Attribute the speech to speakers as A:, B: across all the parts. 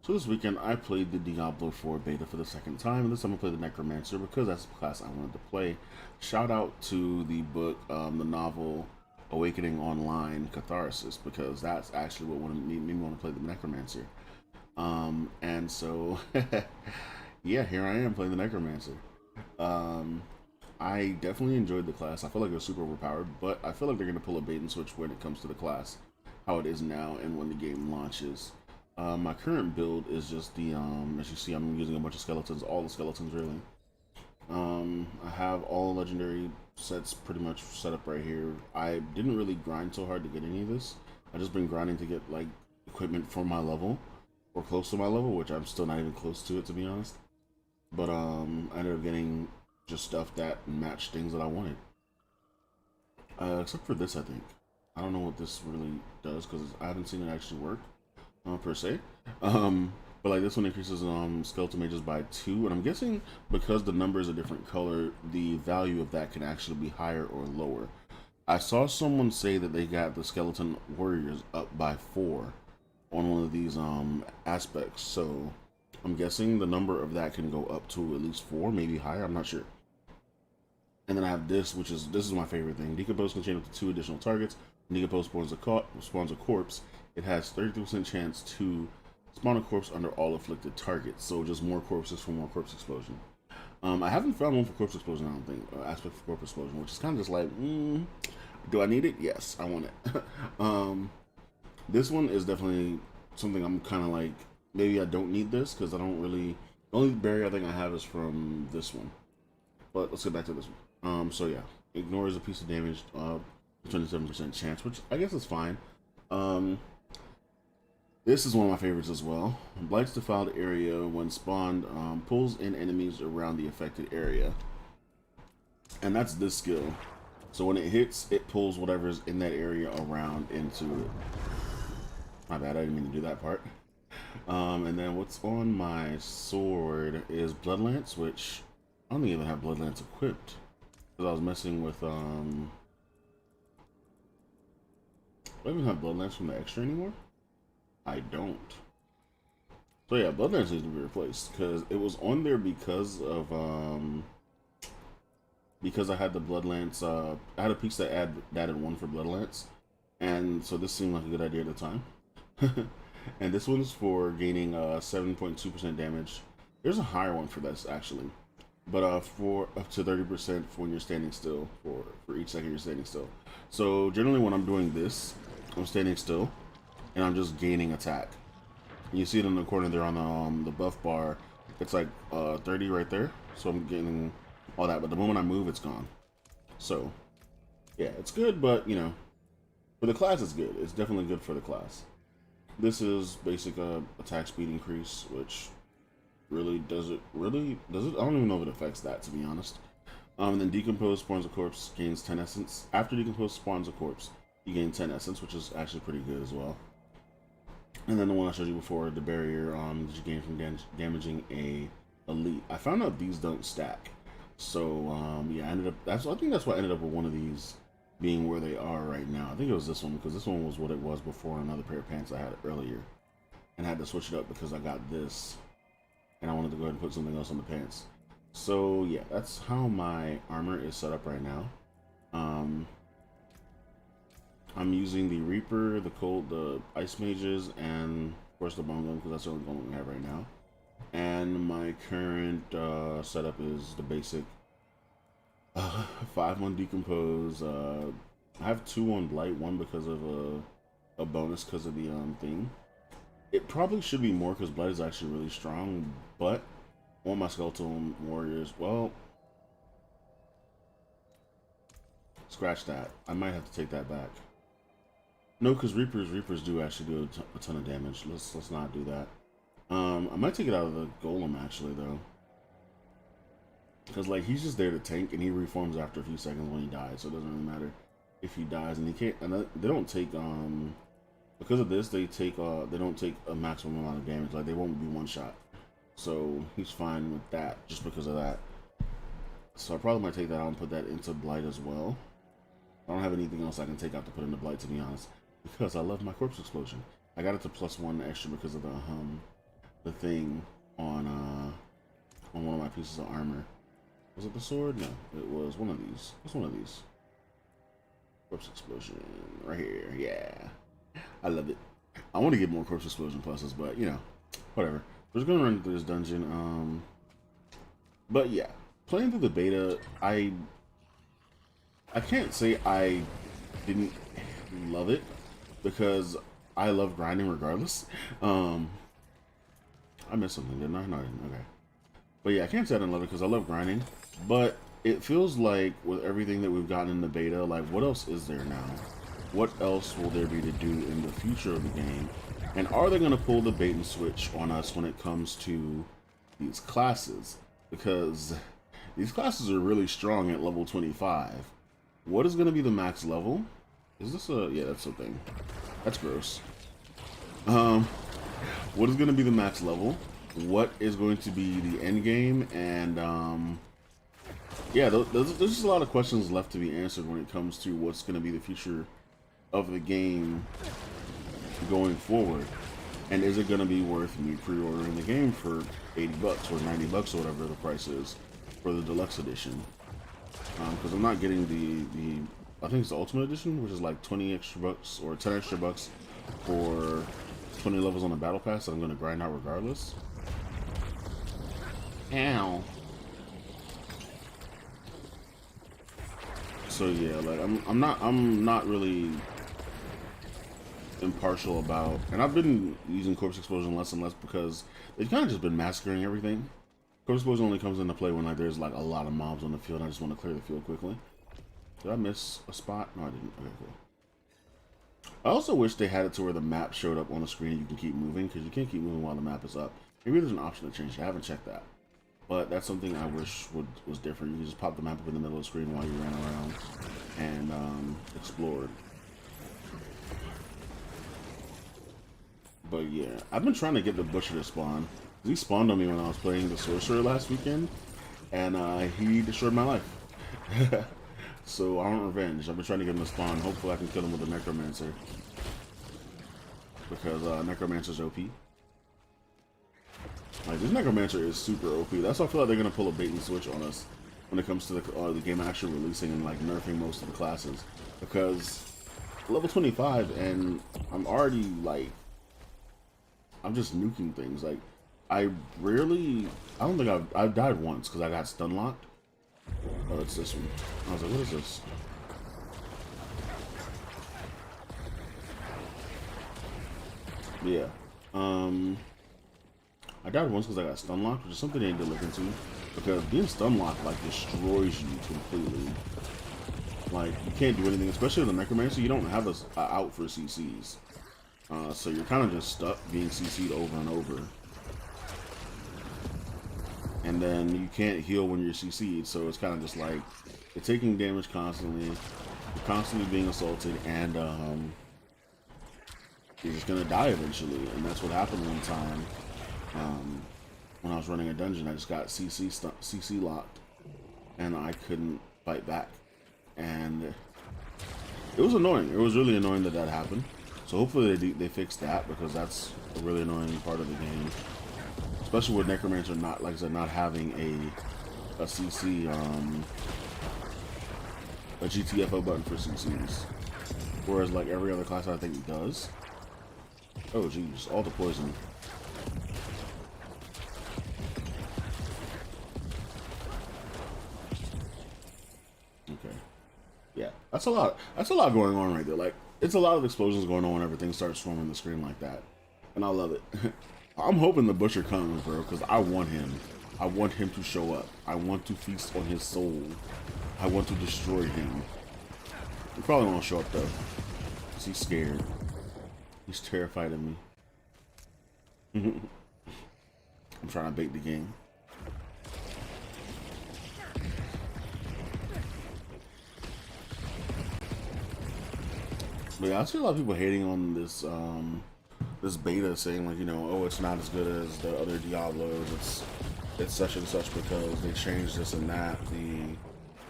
A: So this weekend I played the Diablo 4 beta for the second time, and this time I played the Necromancer because that's the class I wanted to play. Shout out to the book, the novel Awakening Online Catharsis, because that's actually what made me want to play the Necromancer. And so, yeah, here I am playing the Necromancer. Um, I definitely enjoyed the class. I feel like it was super overpowered, but I feel like they're going to pull a bait and switch when it comes to the class, how it is now and when the game launches. My current build is just the, as you see, I'm using a bunch of skeletons, all the skeletons really. I have all legendary sets pretty much set up right here. I didn't really grind so hard to get any of this. I just been grinding to get like equipment for my level or close to my level, which I'm still not even close to it to be honest. But I ended up getting just stuff that matched things that I wanted. Except for this, I think. I don't know what this really does because I haven't seen it actually work per se. But like this one increases skeleton mages by 2, and I'm guessing because the number is a different color, the value of that can actually be higher or lower. I saw someone say that they got the skeleton warriors up by 4 on one of these aspects, so I'm guessing the number of that can go up to at least 4, maybe higher. I'm not sure. And then I have this, which is my favorite thing. Decompose can chain up to 2 additional targets. Decompose spawns a corpse. It has 33% chance to spawn a corpse under all afflicted targets. So just more corpses for more corpse explosion. I haven't found one for corpse explosion, I don't think. Aspect for corpse explosion, which is kind of just like, do I need it? Yes, I want it. This one is definitely something I'm kind of like, maybe I don't need this because I don't really. The only barrier I think I have is from this one. But let's get back to this one. So yeah, ignores a piece of damage, 27% chance, which I guess is fine. This is one of my favorites as well. Blights defiled area when spawned, pulls in enemies around the affected area. And that's this skill. So when it hits, it pulls whatever's in that area around into it. My bad, I didn't mean to do that part. And then what's on my sword is Bloodlance, which I don't even have Bloodlance equipped. Because I was messing with, I don't even have Bloodlance from the extra anymore? I don't. So yeah, Bloodlance needs to be replaced because it was on there because I had the Bloodlance. I had a piece that added 1 for Bloodlance, and so this seemed like a good idea at the time. And this one's for gaining 7.2% damage. There's a higher one for this actually, but for up to 30% for when you're standing still for each second you're standing still. So generally when I'm doing this, I'm standing still and I'm just gaining attack. And you see it in the corner there on the buff bar. It's like 30 right there. So I'm getting all that, but the moment I move, it's gone. So yeah, it's good, but you know, for the class, it's good. It's definitely good for the class. This is basic attack speed increase, which really does it. Really does it? I don't even know if it affects that, to be honest. And then decompose spawns a corpse, gains 10 essence. After decompose spawns a corpse, you gain 10 essence, which is actually pretty good as well. And then the one I showed you before, the barrier that you gain from damaging a elite. I found out these don't stack, so yeah, I ended up. I think that's why I ended up with one of these being where they are right now. I think it was this one because this one was what it was before another pair of pants I had earlier, and I had to switch it up because I got this, and I wanted to go ahead and put something else on the pants. So yeah, that's how my armor is set up right now. I'm using the Reaper, the Ice Mages, and of course the Bone Gun because that's the only gun we have right now. And my current setup is the basic 5 on Decompose. I have 2 on Blight, 1 because of a bonus because of the thing. It probably should be more because Blight is actually really strong, but on my Skeletal Warriors, well, scratch that. I might have to take that back. No, because Reapers do actually do a ton of damage. Let's not do that. I might take it out of the Golem actually though, because like he's just there to tank and he reforms after a few seconds when he dies, so it doesn't really matter if he dies. And he can't. And they don't take because of this they don't take a maximum amount of damage. Like they won't be one shot, so he's fine with that just because of that. So I probably might take that out and put that into Blight as well. I don't have anything else I can take out to put into Blight, to be honest, because I love my corpse explosion. I got it to +1 extra because of the thing on one of my pieces of armor. Was it the sword? No, it was one of these. What's one of these? Corpse explosion right here. Yeah, I love it. I want to get more corpse explosion pluses, but you know, whatever. We're just gonna run through this dungeon. But yeah, playing through the beta, I can't say I didn't love it because I love grinding regardless. I missed something, didn't I? No, I didn't. Okay. But yeah, I can't say I didn't love it because I love grinding. But it feels like with everything that we've gotten in the beta, like what else is there now? What else will there be to do in the future of the game? And are they going to pull the bait and switch on us when it comes to these classes? Because these classes are really strong at level 25. What is going to be the max level? Is this a... yeah, that's a thing. That's gross. What is going to be the max level? What is going to be the end game? And yeah, there's just a lot of questions left to be answered when it comes to what's going to be the future of the game going forward. And is it going to be worth me pre-ordering the game for 80 bucks or 90 bucks or whatever the price is for the deluxe edition? Because I'm not getting the I think it's the ultimate edition, which is like 20 extra bucks or 10 extra bucks for 20 levels on the battle pass that I'm going to grind out regardless. Ow. So yeah, like I'm not really impartial about, and I've been using corpse explosion less and less because they've kind of just been massacring everything. Corpse explosion only comes into play when like there's like a lot of mobs on the field and I just want to clear the field quickly. Did I miss a spot? No, I didn't. Okay, cool. I also wish they had it to where the map showed up on the screen and you can keep moving, because you can't keep moving while the map is up. Maybe there's an option to change it. I haven't checked that. But that's something I wish was different. You can just pop the map up in the middle of the screen while you ran around and explored. But yeah, I've been trying to get the Butcher to spawn. He spawned on me when I was playing the Sorcerer last weekend, and he destroyed my life. So I want revenge. I've been trying to get him to spawn. Hopefully I can kill him with a Necromancer. Because Necromancer's OP. Like, this Necromancer is super OP. That's why I feel like they're going to pull a bait and switch on us when it comes to the game actually releasing and like nerfing most of the classes. Because level 25 and I'm already like, I'm just nuking things. Like, I don't think I've died once because I got stun locked. Oh, it's this one. I was like, what is this? Yeah. I died once because I got stun locked, which is something they need to look into. Because being stun locked, like, destroys you completely. Like, you can't do anything, especially with the Necromancer. You don't have a out for CCs. So you're kind of just stuck being CC'd over and over. And then you can't heal when you're CC'd, so it's kind of just like you're taking damage constantly, you're constantly being assaulted, and you're just gonna die eventually. And that's what happened one time when I was running a dungeon. I just got CC locked, and I couldn't fight back, and it was annoying. It was really annoying that happened. So hopefully they fix that, because that's a really annoying part of the game. Especially with Necromancer not, like I said, not having a CC, a GTFO button for CCs. Whereas like every other class I think does. Oh jeez, all the poison. Okay. Yeah, that's a lot. That's a lot going on right there. Like, it's a lot of explosions going on whenever things start swarming the screen like that. And I love it. I'm hoping the Butcher comes, bro, because I want him. I want him to show up. I want to feast on his soul. I want to destroy him. He probably won't show up, though, because he's scared. He's terrified of me. I'm trying to bait the game. But yeah, I see a lot of people hating on this this beta, saying like, you know, oh, it's not as good as the other Diablos. It's such and such because they changed this and that.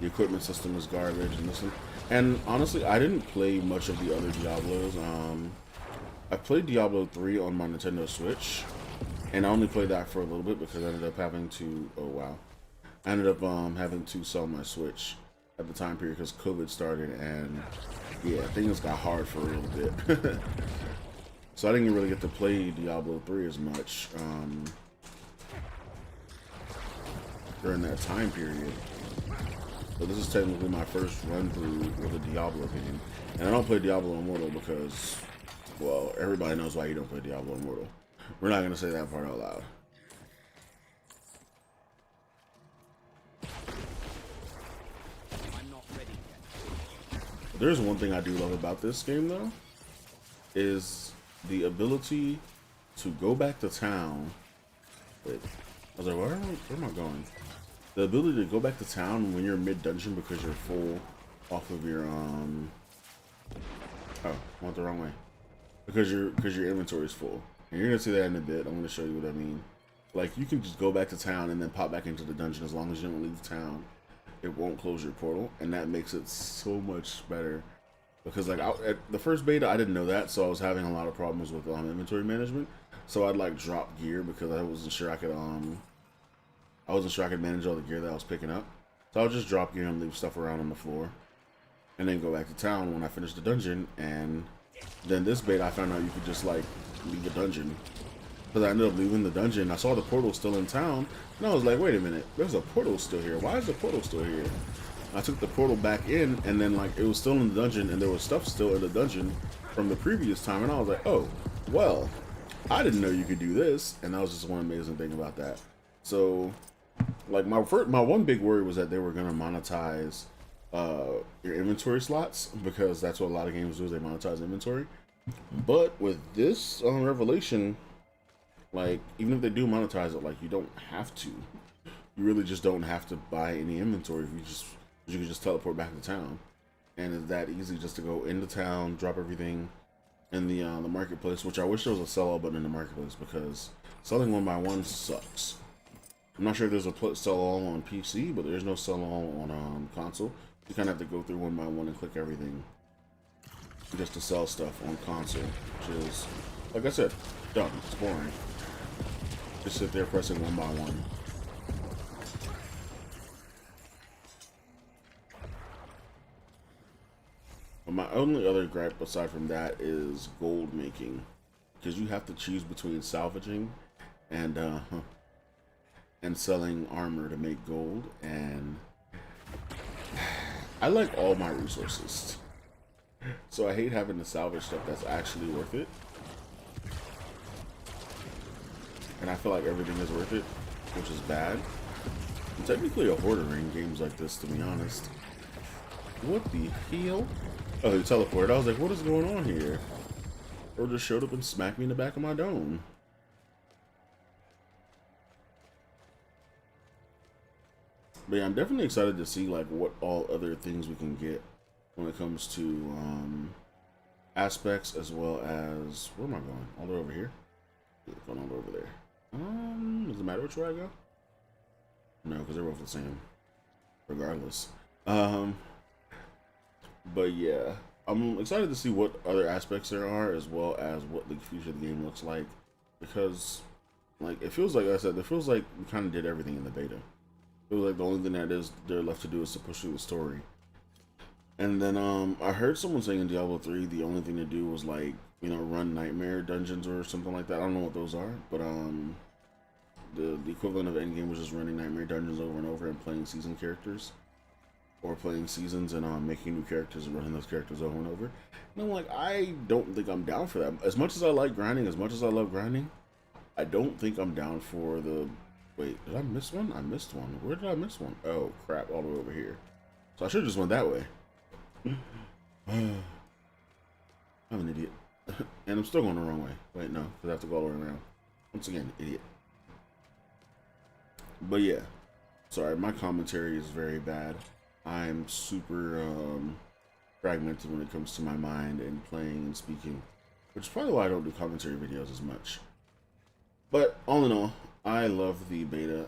A: The equipment system is garbage and this and honestly, I didn't play much of the other Diablos. I played Diablo 3 on my Nintendo Switch, And I only played that for a little bit because I ended up having to. Oh wow! I ended up having to sell my Switch at the time period because COVID started, and yeah, things got hard for a little bit. So I didn't really get to play Diablo 3 as much during that time period. But this is technically my first run through with a Diablo game. And I don't play Diablo Immortal because, well, everybody knows why you don't play Diablo Immortal. We're not going to say that part out loud. There's one thing I do love about this game, though, is the ability to go back to town. Wait, I was like, where am I going? The ability to go back to town when you're mid-dungeon because you're full off of your, oh, I went the wrong way. Because your inventory is full. And you're going to see that in a bit. I'm going to show you what I mean. Like, you can just go back to town and then pop back into the dungeon as long as you don't leave town. It won't close your portal, and that makes it so much better. Because like at the first beta, I didn't know that, so I was having a lot of problems with inventory management. So I'd like drop gear because I wasn't sure I could manage all the gear that I was picking up. So I would just drop gear and leave stuff around on the floor, and then go back to town when I finished the dungeon. And then this beta, I found out you could just like leave the dungeon. Because I ended up leaving the dungeon. I saw the portal still in town, and I was like, wait a minute, there's a portal still here. Why is the portal still here? I took the portal back in, and then like it was still in the dungeon, and there was stuff still in the dungeon from the previous time, and I was like, oh, well, I didn't know you could do this, and that was just one amazing thing about that. So, like my one big worry was that they were gonna monetize your inventory slots, because that's what a lot of games do, they monetize inventory. But with this revelation, like even if they do monetize it, like you don't have to. You really just don't have to buy any inventory. You can just teleport back to town, and it's that easy just to go into town, drop everything in the marketplace. Which I wish there was a sell all button in the marketplace, because selling one by one sucks. I'm not sure if there's a sell all on PC, but there's no sell all on console. You kind of have to go through one by one and click everything just to sell stuff on console, which is, like I said, dumb. It's boring. Just sit there pressing one by one. But my only other gripe aside from that is gold making, because you have to choose between salvaging and selling armor to make gold, and I like all my resources, so I hate having to salvage stuff that's actually worth it. And I feel like everything is worth it, which is bad. I'm technically a hoarder in games like this, to be honest. What the hell? Oh, he teleported. I was like, what is going on here? Or just showed up and smacked me in the back of my dome. But yeah, I'm definitely excited to see like what all other things we can get when it comes to aspects, as well as, where am I going? All the way over here? Yeah, going all over there. Does it matter which way I go? No, because they're both the same, regardless. But yeah, I'm excited to see what other aspects there are, as well as what the future of the game looks like, because like it feels like I said, it feels like we kind of did everything in the beta. It feels like the only thing that is they're left to do is to push through the story. And then I heard someone saying in Diablo 3 the only thing to do was like, you know, run nightmare dungeons or something like that. I don't know what those are, but the equivalent of endgame was just running nightmare dungeons over and over and playing season characters, or playing seasons and making new characters and running those characters over and over. And I'm like, I don't think I'm down for that. As much as I like grinding, as much as I love grinding, I don't think I'm down for the. Wait, did I miss one? I missed one. Where did I miss one? Oh crap! All the way over here. So I should have just went that way. I'm an idiot. And I'm still going the wrong way. Wait, no, because I have to go all the way around. Once again, idiot. But yeah, sorry, my commentary is very bad. I'm super fragmented when it comes to my mind and playing and speaking, which is probably why I don't do commentary videos as much. But all in all, I love the beta.